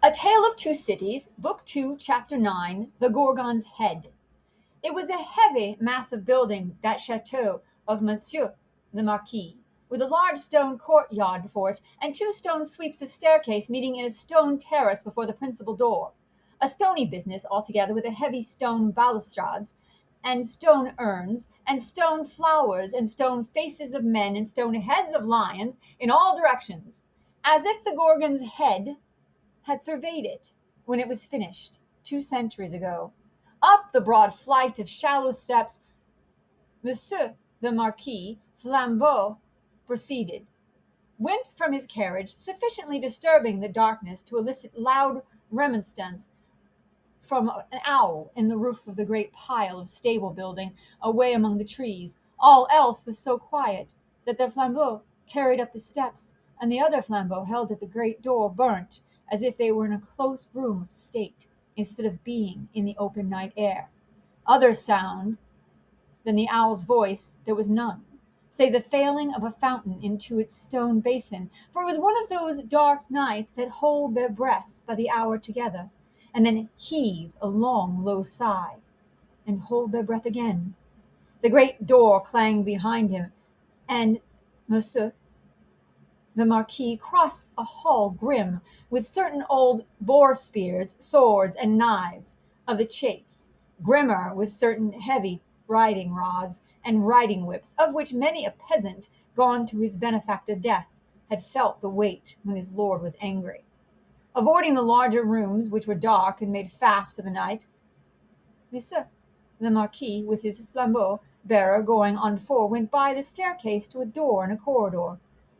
A Tale of Two Cities, Book 2, Chapter 9, The Gorgon's Head. It was a heavy, massive building, that chateau of Monsieur the Marquis, with a large stone courtyard before it, and two stone sweeps of staircase meeting in a stone terrace before the principal door. A stony business altogether, with a heavy stone balustrades, and stone urns, and stone flowers, and stone faces of men, and stone heads of lions in all directions, as if the Gorgon's head had surveyed it when it was finished 2 centuries ago. Up the broad flight of shallow steps, Monsieur the Marquis Flambeau proceeded, went from his carriage, sufficiently disturbing the darkness to elicit loud remonstrance from an owl in the roof of the great pile of stable building away among the trees. All else was so quiet that the flambeau carried up the steps, and the other flambeau held at the great door burnt, as if they were in a close room of state, instead of being in the open night air. Other sound than the owl's voice there was none, save the failing of a fountain into its stone basin, for it was one of those dark nights that hold their breath by the hour together, and then heave a long low sigh, and hold their breath again. The great door clanged behind him, and Monsieur the Marquis crossed a hall grim with certain old boar spears, swords, and knives of the chase, grimmer with certain heavy riding rods and riding whips, of which many a peasant gone to his benefactor death had felt the weight when his lord was angry. Avoiding the larger rooms, which were dark and made fast for the night, Monsieur the Marquis, with his flambeau bearer going on before, went by the staircase to a door in a corridor.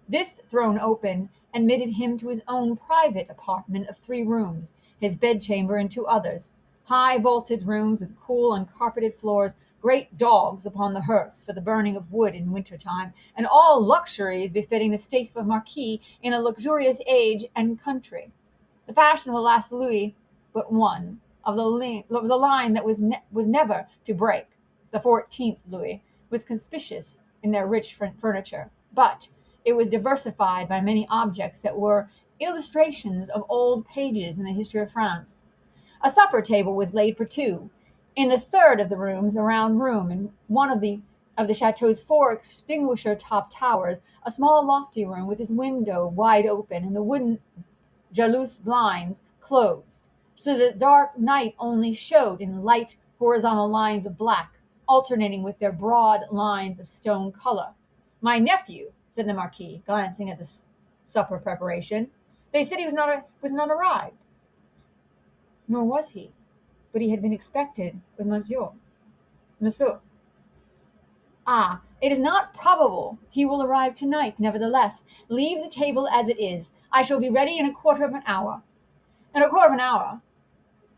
This thrown open admitted him to his own private apartment of 3 rooms, his bedchamber and 2 others, high vaulted rooms with cool uncarpeted floors, great dogs upon the hearths for the burning of wood in winter time, and all luxuries befitting the state of a marquis in a luxurious age and country. The fashion of the last Louis but one of the line that was never to break, the 14th Louis, was conspicuous in their rich furniture, but it was diversified by many objects that were illustrations of old pages in the history of France. A supper table was laid for 2. In the third of the rooms, a round room, in one of the chateau's 4 extinguisher-top towers, a small lofty room with its window wide open and the wooden jalousie blinds closed, so that the dark night only showed in light horizontal lines of black, alternating with their broad lines of stone color. My nephew, said the Marquis, glancing at the supper preparation. They said he was not arrived. Nor was he, but he had been expected with Monsieur. Ah, it is not probable he will arrive tonight. Nevertheless, leave the table as it is. I shall be ready in a quarter of an hour. In a quarter of an hour,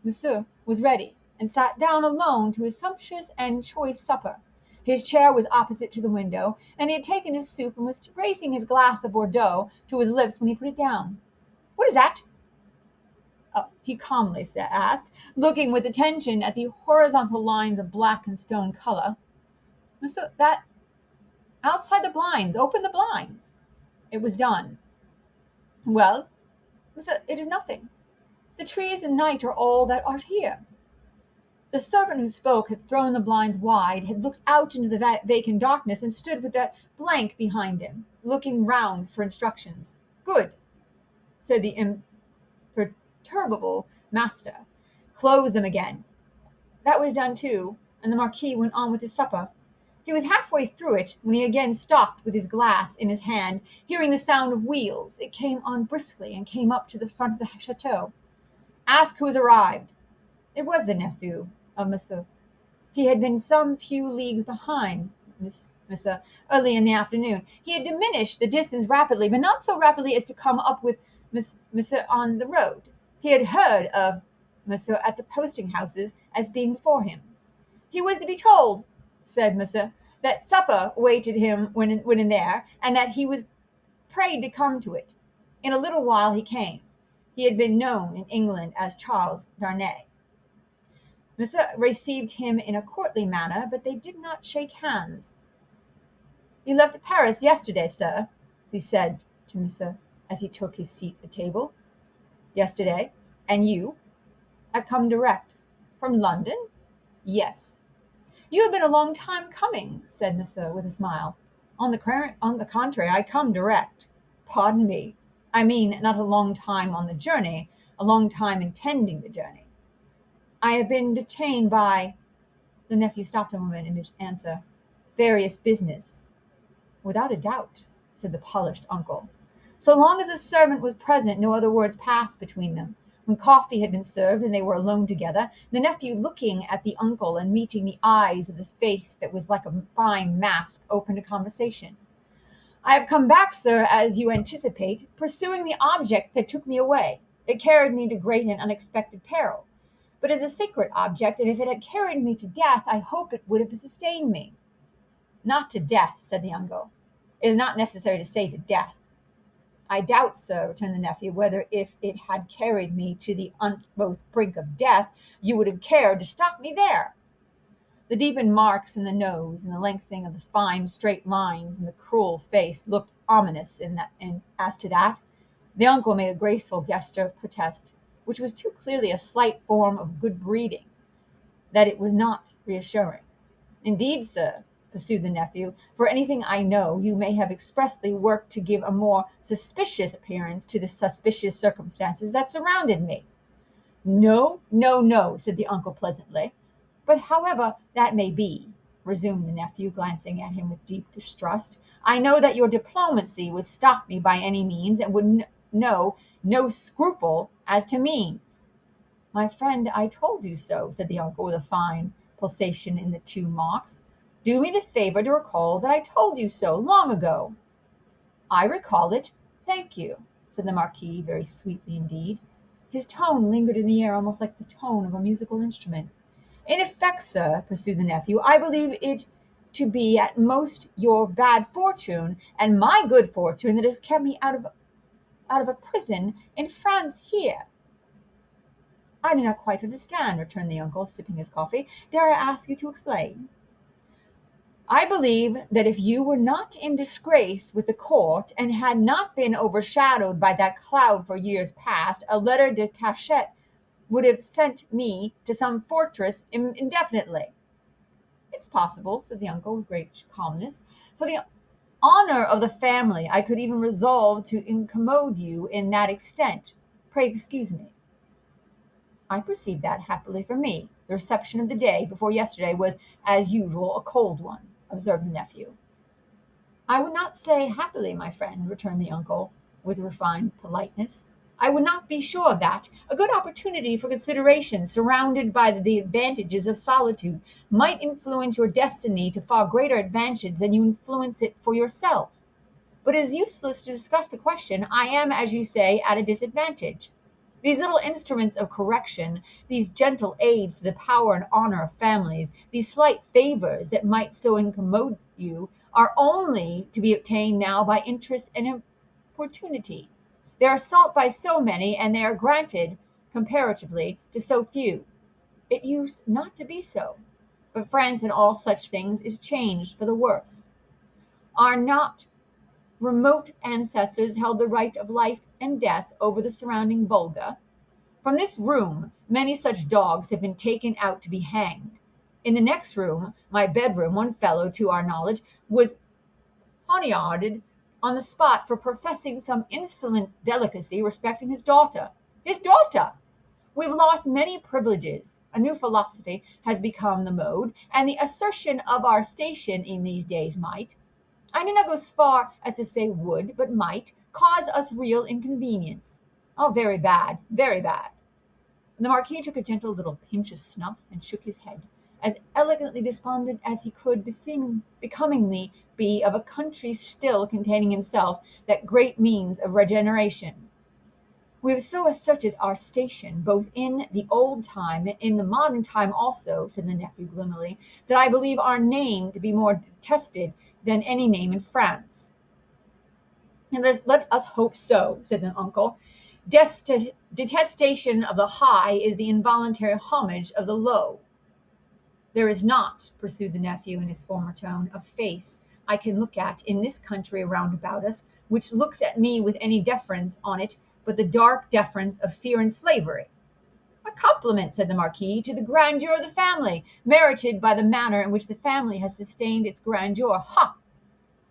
Monsieur was ready, and sat down alone to his sumptuous and choice supper. His chair was opposite to the window, and he had taken his soup and was raising his glass of Bordeaux to his lips when he put it down. What is that? Oh, he calmly asked, looking with attention at the horizontal lines of black and stone color. Monsieur, that outside the blinds. Open the blinds. It was done. Well, Monsieur, it is nothing. The trees and night are all that are here. The servant who spoke had thrown the blinds wide, had looked out into the vacant darkness, and stood with that blank behind him, looking round for instructions. Good, said the imperturbable master. Close them again. That was done too, and the Marquis went on with his supper. He was halfway through it when he again stopped with his glass in his hand, hearing the sound of wheels. It came on briskly and came up to the front of the chateau. Ask who has arrived. It was the nephew of Monsieur. He had been some few leagues behind Monsieur early in the afternoon. He had diminished the distance rapidly, but not so rapidly as to come up with Monsieur on the road. He had heard of Monsieur at the posting houses as being before him. He was to be told, said Monsieur, that supper awaited him when in there, and that he was prayed to come to it. In a little while he came. He had been known in England as Charles Darnay. Monsieur received him in a courtly manner, but they did not shake hands. You left Paris yesterday, sir, he said to Monsieur as he took his seat at table. Yesterday. And you? I come direct. From London? Yes. You have been a long time coming, said Monsieur with a smile. On the contrary, I come direct. Pardon me. I mean, not a long time on the journey, a long time intending the journey. I have been detained by. The nephew stopped a moment in his answer. Various business. Without a doubt, said the polished uncle. So long as a servant was present, no other words passed between them. When coffee had been served and they were alone together, the nephew, looking at the uncle and meeting the eyes of the face that was like a fine mask, opened a conversation. I have come back, sir, as you anticipate, pursuing the object that took me away. It carried me to great and unexpected peril. But as a sacred object, and if it had carried me to death, I hope it would have sustained me. Not to death, said the uncle. It is not necessary to say to death. I doubt, sir, returned the nephew, whether if it had carried me to the utmost brink of death, you would have cared to stop me there. The deepened marks in the nose and the lengthening of the fine straight lines in the cruel face looked ominous and as to that, the uncle made a graceful gesture of protest, which was too clearly a slight form of good breeding, that it was not reassuring. Indeed, sir, pursued the nephew, for anything I know, you may have expressly worked to give a more suspicious appearance to the suspicious circumstances that surrounded me. No, no, no, said the uncle pleasantly. But however that may be, resumed the nephew, glancing at him with deep distrust, I know that your diplomacy would stop me by any means and would know no scruple as to means. My friend, I told you so, said the uncle with a fine pulsation in the two marks. Do me the favor to recall that I told you so long ago. I recall it. Thank you, said the Marquis, very sweetly indeed. His tone lingered in the air almost like the tone of a musical instrument. In effect, sir, pursued the nephew, I believe it to be at most your bad fortune and my good fortune that has kept me out of a prison in France here. I do not quite understand, returned the uncle, sipping his coffee. Dare I ask you to explain? I believe that if you were not in disgrace with the court and had not been overshadowed by that cloud for years past, a letter de cachet would have sent me to some fortress indefinitely. It's possible, said the uncle with great calmness. For the honor of the family, I could even resolve to incommode you in that extent. Pray excuse me. I perceive that, happily for me, the reception of the day before yesterday was, as usual, a cold one, observed the nephew. I would not say happily, my friend, returned the uncle, with refined politeness. I would not be sure of that. A good opportunity for consideration, surrounded by the advantages of solitude, might influence your destiny to far greater advantage than you influence it for yourself. But it is useless to discuss the question. I am, as you say, at a disadvantage. These little instruments of correction, these gentle aids to the power and honor of families, these slight favors that might so incommode you, are only to be obtained now by interest and importunity. They are sought by so many, and they are granted, comparatively, to so few. It used not to be so, but France in all such things is changed for the worse. Are not remote ancestors held the right of life and death over the surrounding Volga? From this room, many such dogs have been taken out to be hanged. In the next room, my bedroom, one fellow, to our knowledge, was poniarded on the spot for professing some insolent delicacy respecting his daughter. His daughter! We've lost many privileges. A new philosophy has become the mode, and the assertion of our station in these days might, I do not go as far as to say would, but might, cause us real inconvenience. Oh, very bad, very bad. And the Marquis took a gentle little pinch of snuff and shook his head, as elegantly despondent as he could becomingly be of a country still containing himself that great means of regeneration. We have so asserted our station, both in the old time and in the modern time also, said the nephew gloomily, that I believe our name to be more detested than any name in France. And let us hope so, said the uncle. Detestation of the high is the involuntary homage of the low. There is not, pursued the nephew in his former tone, a face I can look at in this country round about us, which looks at me with any deference on it but the dark deference of fear and slavery. A compliment, said the Marquis, to the grandeur of the family, merited by the manner in which the family has sustained its grandeur. Ha!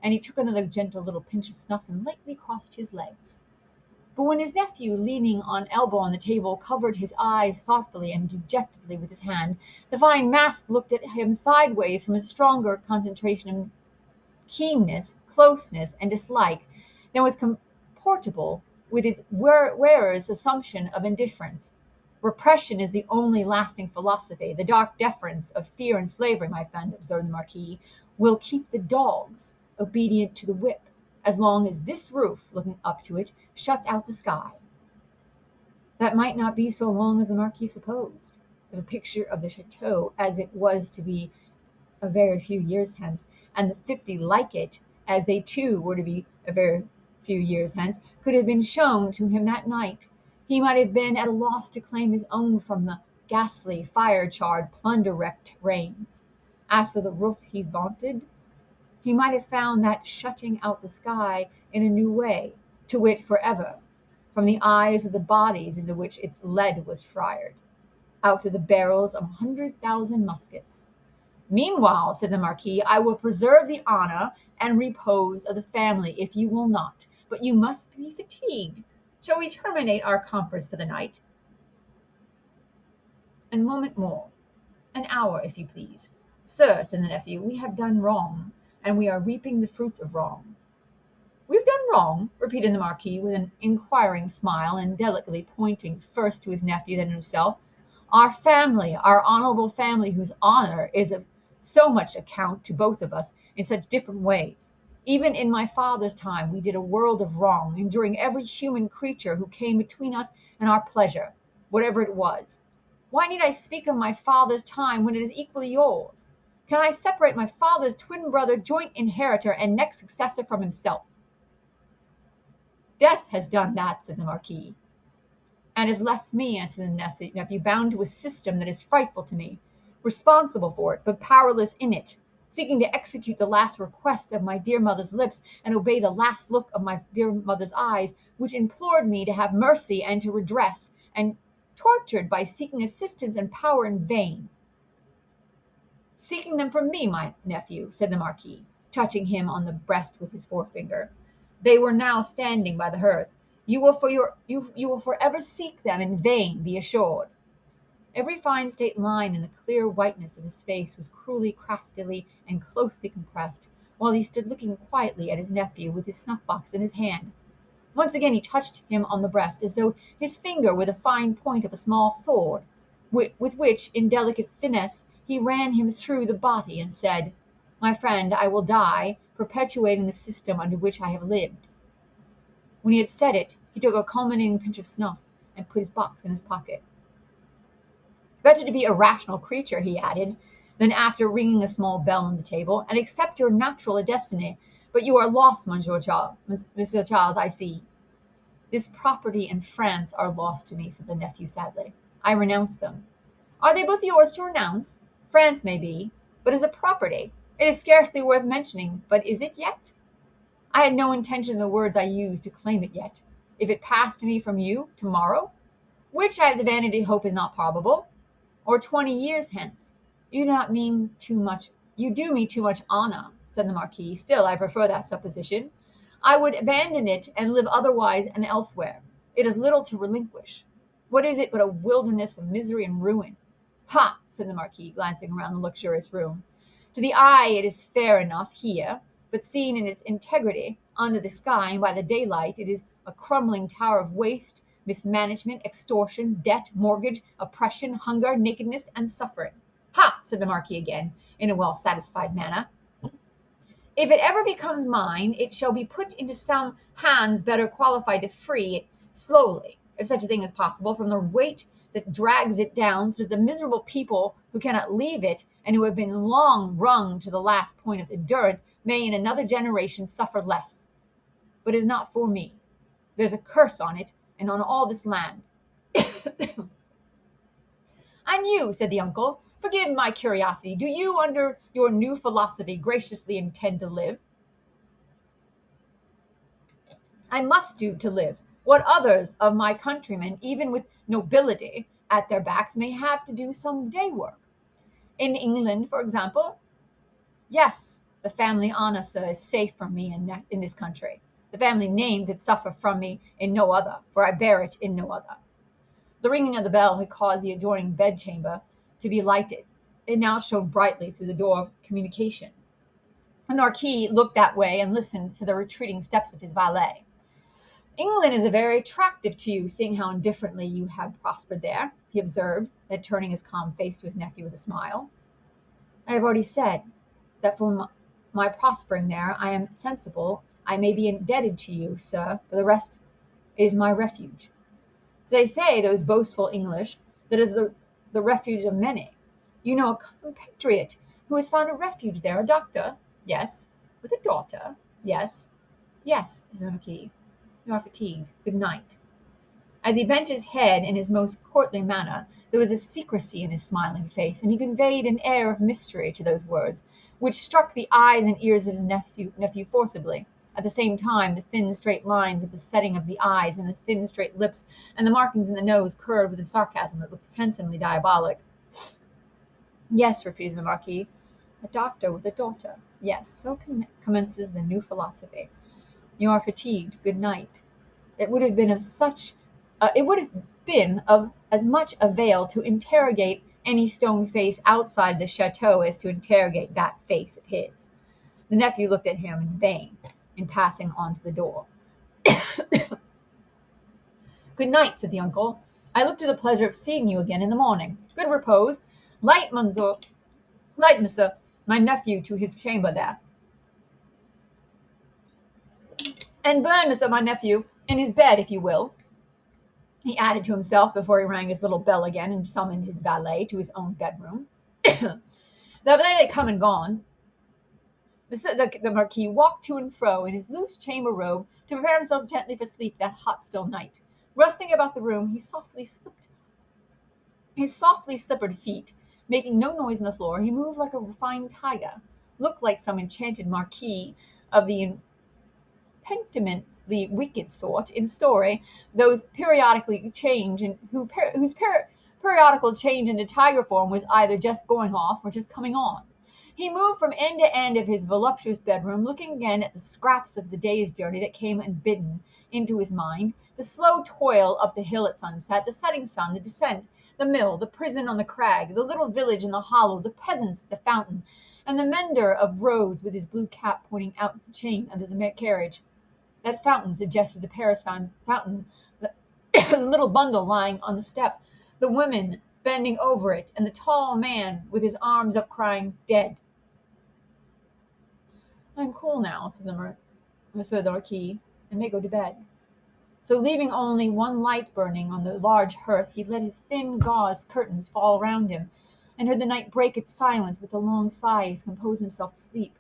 And he took another gentle little pinch of snuff and lightly crossed his legs. But when his nephew, leaning on elbow on the table, covered his eyes thoughtfully and dejectedly with his hand, the fine mask looked at him sideways from a stronger concentration of keenness, closeness, and dislike than was comportable with its wearer's assumption of indifference. Repression is the only lasting philosophy. The dark deference of fear and slavery, my friend, observed the Marquis, will keep the dogs obedient to the whip, as long as this roof, looking up to it, shuts out the sky. That might not be so long as the Marquis supposed. If a picture of the chateau as it was to be a very few years hence, and the 50 like it, as they too were to be a very few years hence, could have been shown to him that night, he might have been at a loss to claim his own from the ghastly, fire-charred, plunder-wrecked rains. As for the roof he vaunted, he might have found that shutting out the sky in a new way, to wit, forever, from the eyes of the bodies into which its lead was fired, out of the barrels of 100,000 muskets. Meanwhile, said the Marquis, I will preserve the honor and repose of the family if you will not. But you must be fatigued. Shall we terminate our conference for the night? A moment more. An hour, if you please. Sir, said the nephew, we have done wrong, and we are reaping the fruits of wrong. We've done wrong, repeated the Marquis with an inquiring smile, and delicately pointing first to his nephew, then to himself. Our family, our honorable family, whose honor is of so much account to both of us in such different ways. Even in my father's time we did a world of wrong, enduring every human creature who came between us and our pleasure, whatever it was. Why need I speak of my father's time when it is equally yours? Can I separate my father's twin brother, joint inheritor, and next successor from himself? Death has done that, said the Marquis, and has left me, answered the nephew, bound to a system that is frightful to me, responsible for it, but powerless in it, seeking to execute the last request of my dear mother's lips and obey the last look of my dear mother's eyes, which implored me to have mercy and to redress, and tortured by seeking assistance and power in vain. Seeking them from me, my nephew, said the Marquis, touching him on the breast with his forefinger. They were now standing by the hearth. You will forever seek them in vain, be assured. Every fine state line in the clear whiteness of his face was cruelly, craftily, and closely compressed, while he stood looking quietly at his nephew with his snuff-box in his hand. Once again he touched him on the breast, as though his finger were the fine point of a small sword, with which, in delicate finesse, he ran him through the body, and said, My friend, I will die, perpetuating the system under which I have lived. When he had said it, he took a culminating pinch of snuff, and put his box in his pocket. Better to be a rational creature, he added, than after ringing a small bell on the table, and accept your natural destiny. But you are lost, Monsieur Charles, I see. This property and France are lost to me, said the nephew sadly. I renounce them. Are they both yours to renounce? France may be, but as a property, it is scarcely worth mentioning, but is it yet? I had no intention in the words I used to claim it yet. If it passed to me from you tomorrow, which I have the vanity to hope is not probable, or 20 years hence, you do not mean too much. You do me too much honor, said the Marquis. Still, I prefer that supposition. I would abandon it and live otherwise and elsewhere. It is little to relinquish. What is it but a wilderness of misery and ruin? Ha! Said the Marquis, glancing around the luxurious room. To the eye it is fair enough here, but seen in its integrity, under the sky and by the daylight, it is a crumbling tower of waste, mismanagement, extortion, debt, mortgage, oppression, hunger, nakedness, and suffering. Ha! Said the Marquis again, in a well-satisfied manner. If it ever becomes mine, it shall be put into some hands better qualified to free it slowly, if such a thing is possible, from the weight that drags it down, so that the miserable people who cannot leave it, and who have been long wrung to the last point of endurance, may in another generation suffer less. But it is not for me. There's a curse on it, and on all this land. And you, said the uncle, forgive my curiosity, do you, under your new philosophy, graciously intend to live? I must do to live what others of my countrymen, even with nobility, at their backs may have to do some day work. In England, for example, yes, the family honor, sir, is safe from me in this country. The family name could suffer from me in no other, for I bear it in no other. The ringing of the bell had caused the adjoining bedchamber to be lighted. It now shone brightly through the door of communication. The Marquis looked that way and listened for the retreating steps of his valet. England is very attractive to you, seeing how indifferently you have prospered there, he observed, then turning his calm face to his nephew with a smile. I have already said that for my prospering there, I am sensible I may be indebted to you, sir. For the rest, it is my refuge. They say, those boastful English, that is the refuge of many. You know a compatriot who has found a refuge there, a doctor? Yes. With a daughter? Yes. Yes, said the Marquis. You are fatigued. Good night. As he bent his head in his most courtly manner, there was a secrecy in his smiling face, and he conveyed an air of mystery to those words, which struck the eyes and ears of his nephew forcibly. At the same time, the thin, straight lines of the setting of the eyes and the thin, straight lips and the markings in the nose curved with a sarcasm that looked handsomely diabolic. Yes, repeated the Marquis, a doctor with a daughter. Yes, so commences the new philosophy. You are fatigued. Good night. It would have been of as much avail to interrogate any stone face outside the chateau as to interrogate that face of his. The nephew looked at him in vain in passing on to the door. Good night, said the uncle. I look to the pleasure of seeing you again in the morning. Good repose. Light, monsieur, my nephew to his chamber there. And burn, monsieur, my nephew, in his bed, if you will, he added to himself before he rang his little bell again and summoned his valet to his own bedroom. The valet had come and gone. The Marquis walked to and fro in his loose chamber robe to prepare himself gently for sleep that hot, still night. Rustling about the room, he softly slipped his softly slippered feet, making no noise on the floor. He moved like a refined tiger, looked like some enchanted marquis of the impenitent wicked sort in story, those periodically change and whose periodical change into tiger form was either just going off or just coming on. He moved from end to end of his voluptuous bedroom, looking again at the scraps of the day's journey that came unbidden into his mind, the slow toil up the hill at sunset, the setting sun, the descent, the mill, the prison on the crag, the little village in the hollow, the peasants at the fountain, and the mender of roads with his blue cap pointing out the chain under the carriage. That fountain suggested the Paris fountain, the little bundle lying on the step, the women bending over it, and the tall man with his arms up crying, dead. I am cool now, said Monsieur the Marquis, and may go to bed. So leaving only one light burning on the large hearth, he let his thin gauze curtains fall round him, and heard the night break its silence with a long sigh as he composed himself to sleep.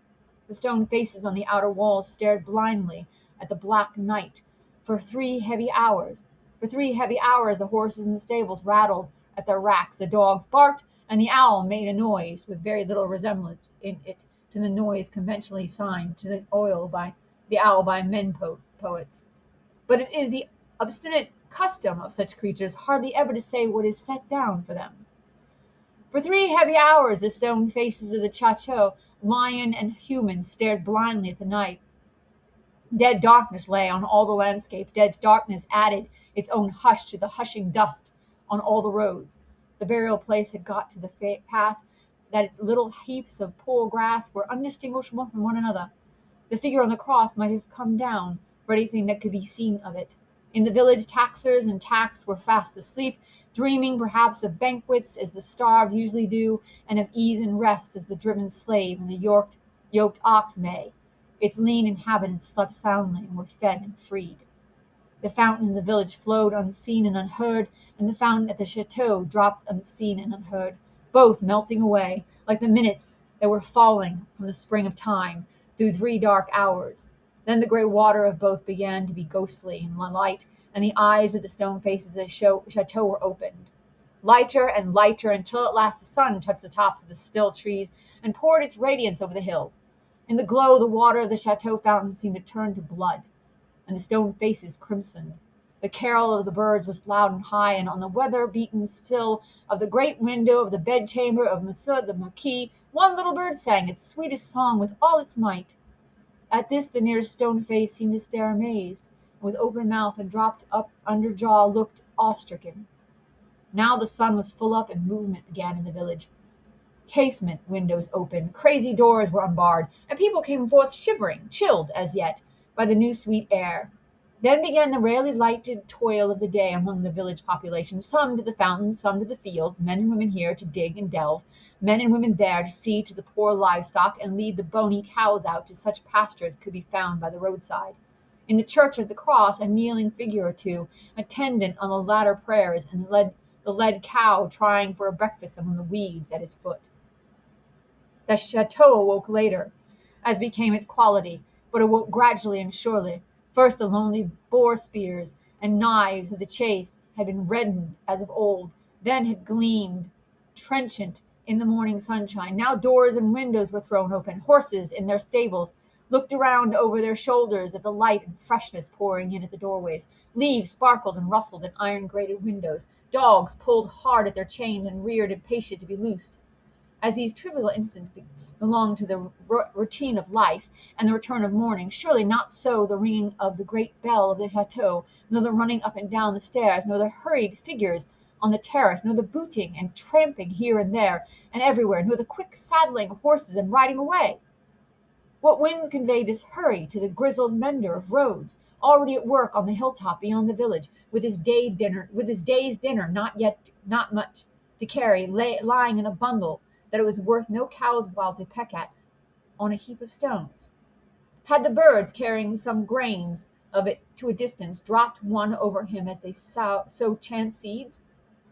The stone faces on the outer walls stared blindly at the black night for 3 heavy hours. For 3 heavy hours the horses in the stables rattled at their racks, the dogs barked, and the owl made a noise with very little resemblance in it to the noise conventionally assigned to the owl by men poets. But it is the obstinate custom of such creatures hardly ever to say what is set down for them. For 3 heavy hours the stone faces of the chateau, lion and human, stared blindly at the night. Dead darkness lay on all the landscape. Dead darkness added its own hush to the hushing dust on all the roads. The burial place had got to the pass that its little heaps of poor grass were undistinguishable from one another. The figure on the cross might have come down for anything that could be seen of it. In the village, taxers and tax were fast asleep, dreaming perhaps of banquets as the starved usually do, and of ease and rest as the driven slave and the yoked ox may. Its lean inhabitants slept soundly and were fed and freed. The fountain in the village flowed unseen and unheard, and the fountain at the chateau dropped unseen and unheard, both melting away like the minutes that were falling from the spring of time through 3 dark hours. Then the grey water of both began to be ghostly in light, and the eyes of the stone faces of the chateau were opened. Lighter and lighter, until at last the sun touched the tops of the still trees and poured its radiance over the hill. In the glow, the water of the chateau fountain seemed to turn to blood, and the stone faces crimsoned. The carol of the birds was loud and high, and on the weather-beaten sill of the great window of the bedchamber of Monsieur the Marquis, one little bird sang its sweetest song with all its might. At this the nearest stone face seemed to stare amazed, and with open mouth and dropped up under jaw looked awe-stricken. Now the sun was full up, and movement began in the village. Casement windows opened, crazy doors were unbarred, and people came forth shivering, chilled as yet by the new sweet air. Then began the rarely lighted toil of the day among the village population, some to the fountains, some to the fields, men and women here to dig and delve, men and women there to see to the poor livestock and lead the bony cows out to such pasture as could be found by the roadside. In the church of the cross, a kneeling figure or two, attendant on the latter prayers, and the led cow trying for a breakfast among the weeds at its foot. The chateau awoke later, as became its quality, but awoke gradually and surely. First the lonely boar spears and knives of the chase had been reddened as of old, then had gleamed trenchant in the morning sunshine. Now doors and windows were thrown open. Horses in their stables looked around over their shoulders at the light and freshness pouring in at the doorways. Leaves sparkled and rustled in iron-grated windows. Dogs pulled hard at their chains and reared impatient to be loosed. As these trivial incidents belong to the routine of life and the return of morning, surely not so the ringing of the great bell of the chateau, nor the running up and down the stairs, nor the hurried figures on the terrace, nor the booting and tramping here and there and everywhere, nor the quick saddling of horses and riding away. What winds conveyed this hurry to the grizzled mender of roads, already at work on the hilltop beyond the village, with his day's dinner not much to carry, lying in a bundle that it was worth no cow's while to peck at, on a heap of stones? Had the birds, carrying some grains of it to a distance, dropped one over him as they sowed chance seeds?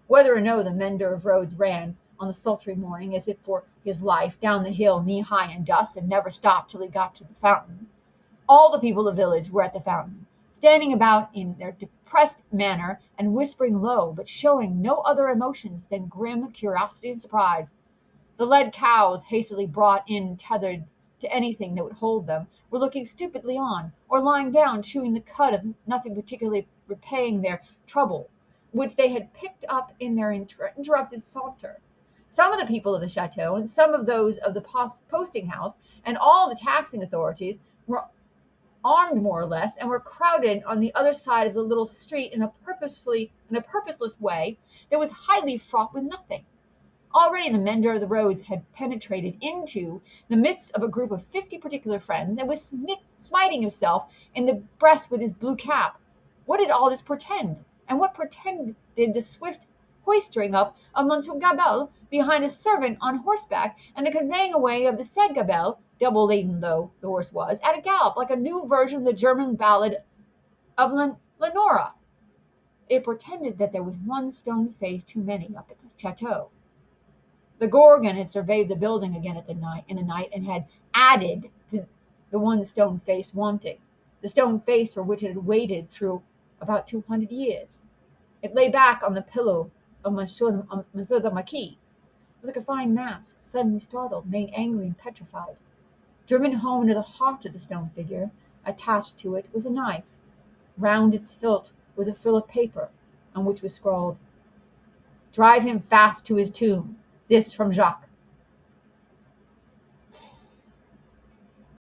Whether or no, the mender of roads ran, on the sultry morning, as if for his life, down the hill knee-high in dust, and never stopped till he got to the fountain. All the people of the village were at the fountain, standing about in their depressed manner, and whispering low, but showing no other emotions than grim curiosity and surprise. The led cows, hastily brought in tethered to anything that would hold them, were looking stupidly on, or lying down chewing the cud of nothing particularly repaying their trouble, which they had picked up in their interrupted saunter. Some of the people of the chateau, and some of those of the posting house, and all the taxing authorities were armed more or less, and were crowded on the other side of the little street in a purposeless way that was highly fraught with nothing. Already the mender of the roads had penetrated into the midst of a group of 50 particular friends, and was smiting himself in the breast with his blue cap. What did all this portend? And what portended the swift hoisting up of Monsieur Gabelle behind a servant on horseback, and the conveying away of the said Gabelle, double laden though the horse was, at a gallop, like a new version of the German ballad of Lenora? It portended that there was one stone face too many up at the chateau. The Gorgon had surveyed the building again in the night, and had added to the one stone face wanting, the stone face for which it had waited through about 200 years. It lay back on the pillow of Monsieur the Marquis. It was like a fine mask, suddenly startled, made angry and petrified. Driven home into the heart of the stone figure, attached to it was a knife. Round its hilt was a frill of paper, on which was scrawled, "Drive him fast to his tomb. This from Jacques."